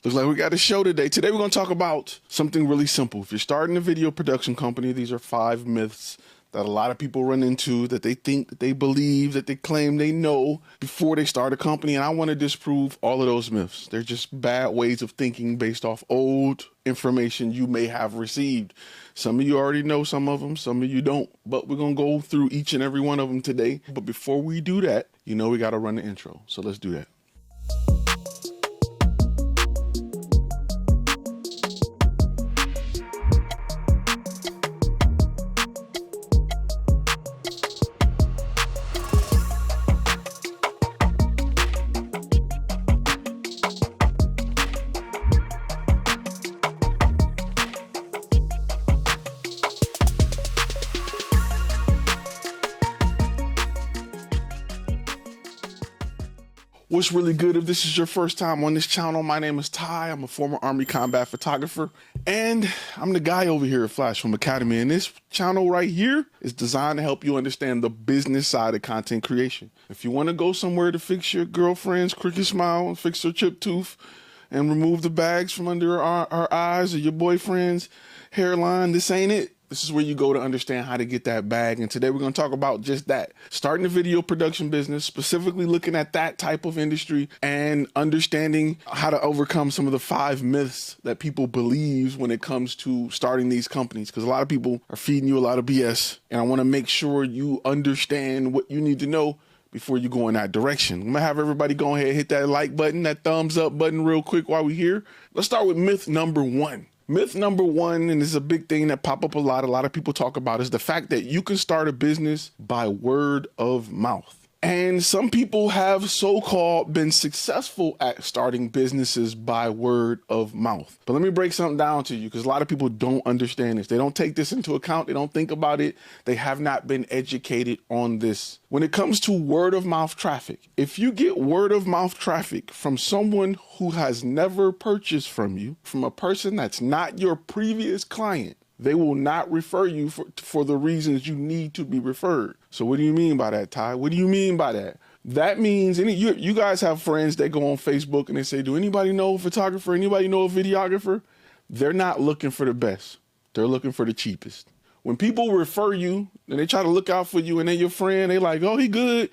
Looks like we got a show today. Today we're going to talk about something really simple. If you're starting a video production company, these are 5 myths that a lot of people run into, that they think, that they believe, that they claim they know before they start a company. And I want to disprove all of those myths. They're just bad ways of thinking based off old information you may have received. Some of you already know some of them, some of you don't, but we're going to go through each and every one of them today. But before we do that, you know we got to run the intro. So let's do that. What's really good? If this is your first time on this channel, my name is Ty. I'm a former Army combat photographer, and I'm the guy over here at FlashFilm Academy. And this channel right here is designed to help you understand the business side of content creation. If you want to go somewhere to fix your girlfriend's crooked smile, fix her chipped tooth, and remove the bags from under her eyes, or your boyfriend's hairline, this ain't it. This is where you go to understand how to get that bag. And today we're going to talk about just that. Starting a video production business, specifically looking at that type of industry and understanding how to overcome some of the 5 myths that people believe when it comes to starting these companies. Because a lot of people are feeding you a lot of BS. And I want to make sure you understand what you need to know before you go in that direction. I'm going to have everybody go ahead and hit that like button, that thumbs up button real quick while we're here. Let's start with myth number 1. Myth number 1, and this is a big thing that pop up a lot of people talk about, is the fact that you can start a business by word of mouth. And some people have so-called been successful at starting businesses by word of mouth. But let me break something down to you, because a lot of people don't understand this. They don't take this into account. They don't think about it. They have not been educated on this. When it comes to word of mouth traffic, if you get word of mouth traffic from someone who has never purchased from you, from a person that's not your previous client, they will not refer you for the reasons you need to be referred. So what do you mean by that, Ty? What do you mean by that? That means you guys have friends that go on Facebook and they say, do anybody know a photographer? Anybody know a videographer? They're not looking for the best. They're looking for the cheapest. When people refer you and they try to look out for you and they're your friend, they like, oh, he good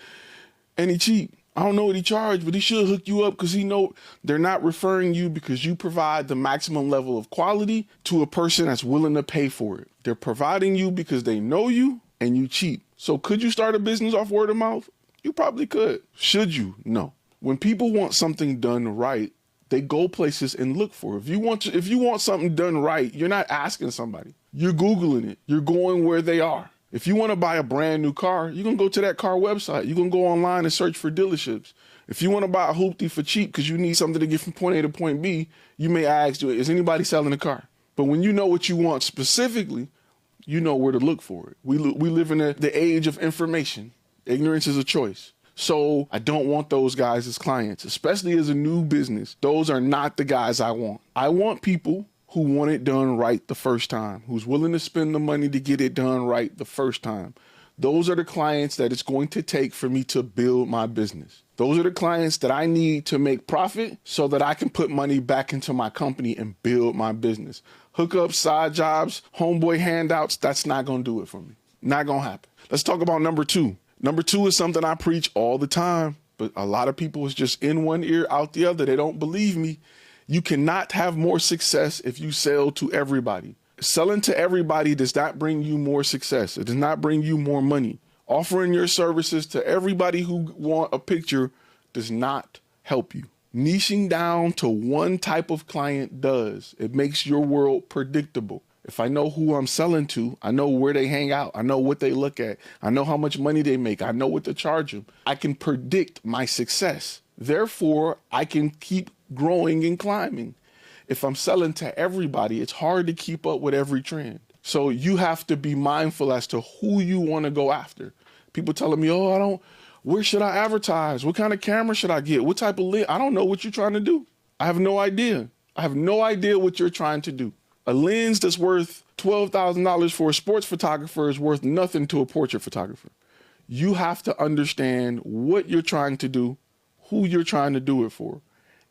and he cheap. I don't know what he charged, but he should hook you up because he know. They're not referring you because you provide the maximum level of quality to a person that's willing to pay for it. They're providing you because they know you and you cheap. So could you start a business off word of mouth? You probably could. Should you? No. When people want something done right, they go places and look for it. If you want something done right, you're not asking somebody. You're Googling it. You're going where they are. If you want to buy a brand new car, you're going to go to that car website. You're going to go online and search for dealerships. If you want to buy a hoopty for cheap because you need something to get from point A to point B, you may ask, is anybody selling a car? But when you know what you want specifically, you know where to look for it. We live in the age of information. Ignorance is a choice. So I don't want those guys as clients, especially as a new business. Those are not the guys I want. I want people who want it done right the first time, who's willing to spend the money to get it done right the first time. Those are the clients that it's going to take for me to build my business. Those are the clients that I need to make profit so that I can put money back into my company and build my business. Hookups, side jobs, homeboy handouts, that's not going to do it for me. Not going to happen. Let's talk about number 2. Number 2 is something I preach all the time, but a lot of people is just in one ear, out the other. They don't believe me. You cannot have more success if you sell to everybody. Selling to everybody does not bring you more success. It does not bring you more money. Offering your services to everybody who want a picture does not help you. Niching down to one type of client does. It makes your world predictable. If I know who I'm selling to, I know where they hang out. I know what they look at. I know how much money they make. I know what to charge them. I can predict my success. Therefore, I can keep growing and climbing. If I'm selling to everybody, it's hard to keep up with every trend. So you have to be mindful as to who you want to go after. People telling me, where should I advertise? What kind of camera should I get? What type of lens? I don't know what you're trying to do. I have no idea. I have no idea what you're trying to do. A lens that's worth $12,000 for a sports photographer is worth nothing to a portrait photographer. You have to understand what you're trying to do, who you're trying to do it for,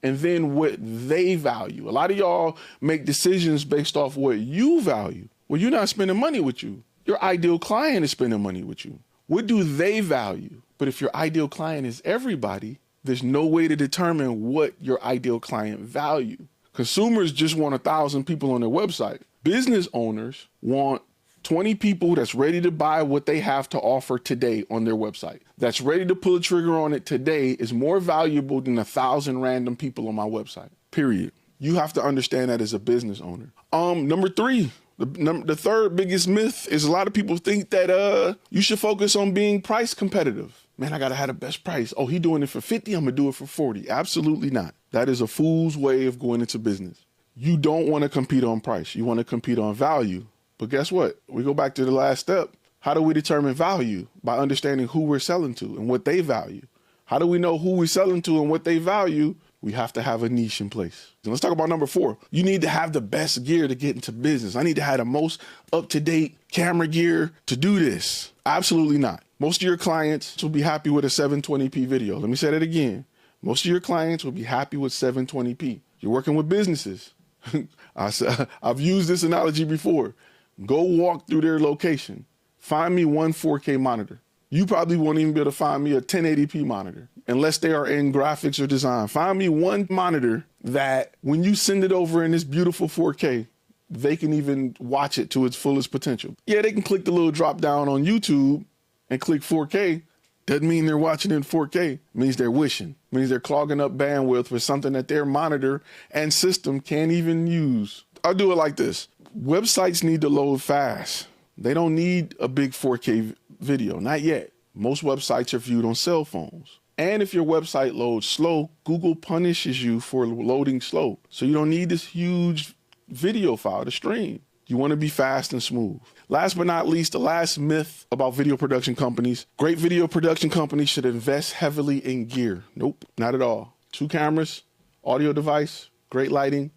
and then what they value. A lot of y'all make decisions based off what you value. Well, you're not spending money with you. Your ideal client is spending money with you. What do they value? But if your ideal client is everybody, there's no way to determine what your ideal client value. Consumers just want 1,000 people on their website. Business owners want 20 people that's ready to buy what they have to offer today on their website. That's ready to pull a trigger on it today is more valuable than 1,000 random people on my website, period. You have to understand that as a business owner. Number three, the third biggest myth is a lot of people think that you should focus on being price competitive. Man, I gotta have the best price. Oh, he doing it for 50, I'm gonna do it for 40. Absolutely not. That is a fool's way of going into business. You don't wanna compete on price. You wanna compete on value. But guess what? We go back to the last step. How do we determine value? By understanding who we're selling to and what they value. How do we know who we're selling to and what they value? We have to have a niche in place. And let's talk about number 4. You need to have the best gear to get into business. I need to have the most up-to-date camera gear to do this. Absolutely not. Most of your clients will be happy with a 720p video. Let me say that again. Most of your clients will be happy with 720p. You're working with businesses. I've used this analogy before. Go walk through their location. Find me one 4K monitor. You probably won't even be able to find me a 1080p monitor unless they are in graphics or design. Find me one monitor that when you send it over in this beautiful 4K, they can even watch it to its fullest potential. Yeah, they can click the little drop down on YouTube and click 4K. Doesn't mean they're watching it in 4K. It means they're wishing. It means they're clogging up bandwidth with something that their monitor and system can't even use. I'll do it like this. Websites need to load fast. They don't need a big 4K video, not yet. Most websites are viewed on cell phones. And if your website loads slow, Google punishes you for loading slow. So you don't need this huge video file to stream. You want to be fast and smooth. Last but not least, the last myth about video production companies. Great video production companies should invest heavily in gear. Nope, not at all. 2 cameras, audio device, great lighting,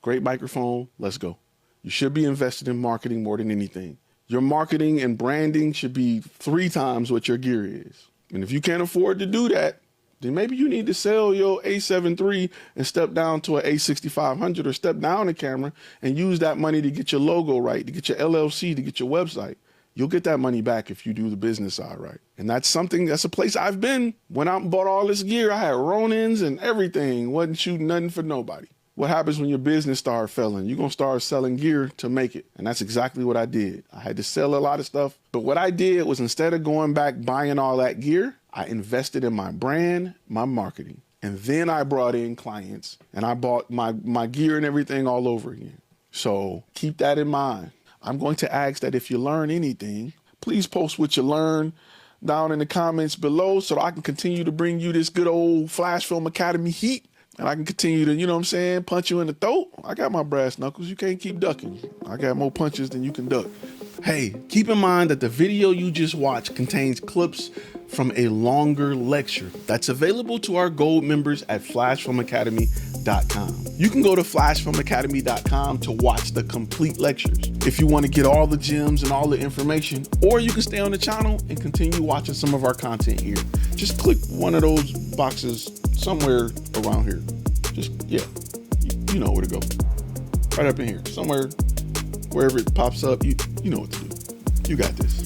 great microphone. Let's go. You should be invested in marketing more than anything. Your marketing and branding should be 3 times what your gear is. And if you can't afford to do that, then maybe you need to sell your A7 III and step down to an A6500 or step down a camera and use that money to get your logo right, to get your LLC, to get your website. You'll get that money back if you do the business side right. And that's a place I've been. Went out and bought all this gear. I had Ronins and everything. Wasn't shooting nothing for nobody. What happens when your business starts failing? You're going to start selling gear to make it. And that's exactly what I did. I had to sell a lot of stuff. But what I did was instead of going back buying all that gear, I invested in my brand, my marketing. And then I brought in clients and I bought my gear and everything all over again. So keep that in mind. I'm going to ask that if you learn anything, please post what you learned down in the comments below so that I can continue to bring you this good old FlashFilm Academy heat. And I can continue to, you know what I'm saying, punch you in the throat. I got my brass knuckles. You can't keep ducking. I got more punches than you can duck. Hey, keep in mind that the video you just watched contains clips from a longer lecture that's available to our gold members at FlashFilmAcademy.com. You can go to FlashFilmAcademy.com to watch the complete lectures if you want to get all the gems and all the information, or you can stay on the channel and continue watching some of our content here. Just click one of those boxes somewhere around here. Just, yeah, you know where to go. Right up in here, somewhere, wherever it pops up, you know what to do. You got this.